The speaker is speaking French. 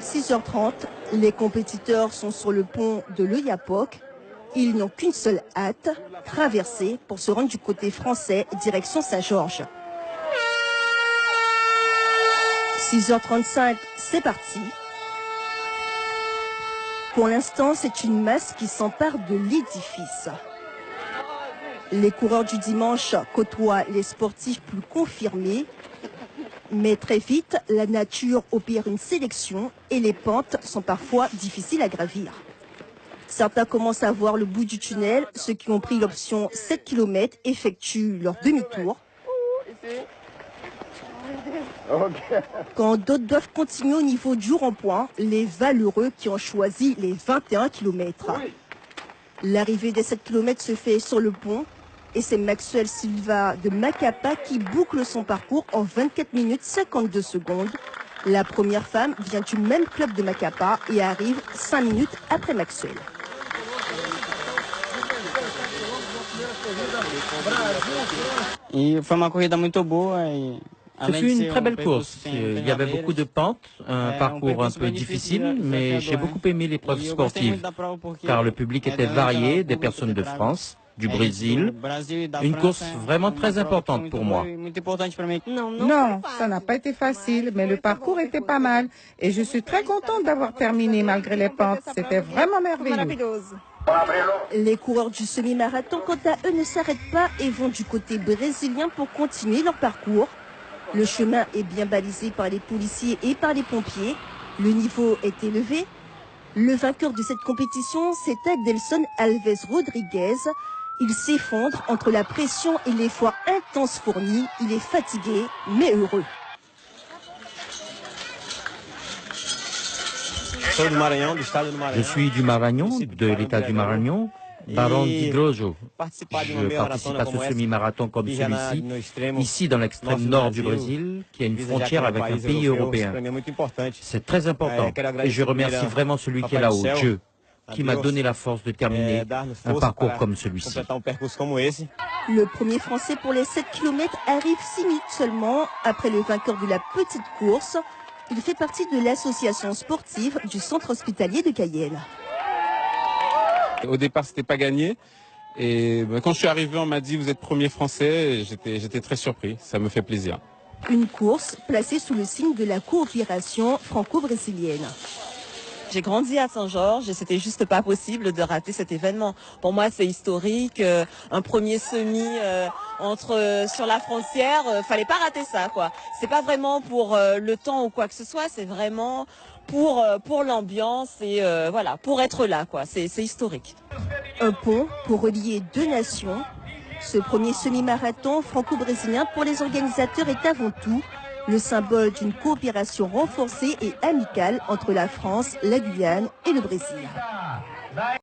6h30, les compétiteurs sont sur le pont de l'Oyapock. Ils n'ont qu'une seule hâte, traverser pour se rendre du côté français, direction Saint-Georges. 6h35, c'est parti. Pour l'instant, c'est une masse qui s'empare de l'édifice. Les coureurs du dimanche côtoient les sportifs plus confirmés. Mais très vite, la nature opère une sélection et les pentes sont parfois difficiles à gravir. Certains commencent à voir le bout du tunnel. Ceux qui ont pris l'option 7 km effectuent leur demi-tour. Quand d'autres doivent continuer au niveau du rond-point, les valeureux qui ont choisi les 21 km. L'arrivée des 7 km se fait sur le pont. Et c'est Maxwell Silva de Macapa qui boucle son parcours en 24 minutes 52 secondes. La première femme vient du même club de Macapa et arrive 5 minutes après Maxwell. Ce fut une très belle course. Il y avait beaucoup de pentes, un parcours un peu difficile, mais j'ai beaucoup aimé l'épreuve sportive, car le public était varié, des personnes de France, du Brésil, une course vraiment très importante pour moi. Non, ça n'a pas été facile, mais le parcours était pas mal. Et je suis très contente d'avoir terminé malgré les pentes. C'était vraiment merveilleux. Les coureurs du semi-marathon, quant à eux, ne s'arrêtent pas et vont du côté brésilien pour continuer leur parcours. Le chemin est bien balisé par les policiers et par les pompiers. Le niveau est élevé. Le vainqueur de cette compétition, c'est Adelson Alves Rodriguez. Il s'effondre entre la pression et l'effort intense fourni. Il est fatigué, mais heureux. Je suis du Maranhão, de l'état du Maranhão, Barão de Grojo. Je participe à ce semi-marathon comme celui-ci, ici dans l'extrême nord du Brésil, qui a une frontière avec un pays européen. C'est très important et je remercie vraiment celui qui est là-haut, Dieu, qui m'a donné la force de terminer un parcours comme celui-ci. Le premier Français pour les 7 km arrive 6 minutes seulement après le vainqueur de la petite course. Il fait partie de l'association sportive du centre hospitalier de Cayenne. Au départ, c'était pas gagné. Et quand je suis arrivé, on m'a dit vous êtes premier Français. J'étais très surpris. Ça me fait plaisir. Une course placée sous le signe de la coopération franco-brésilienne. J'ai grandi à Saint-Georges et c'était juste pas possible de rater cet événement. Pour moi, c'est historique. Un premier semi sur la frontière, fallait pas rater ça, quoi. C'est pas vraiment pour le temps ou quoi que ce soit, c'est vraiment pour l'ambiance et voilà, pour être là, quoi. C'est historique. Un pont pour relier deux nations. Ce premier semi-marathon franco-brésilien pour les organisateurs est avant tout le symbole d'une coopération renforcée et amicale entre la France, la Guyane et le Brésil.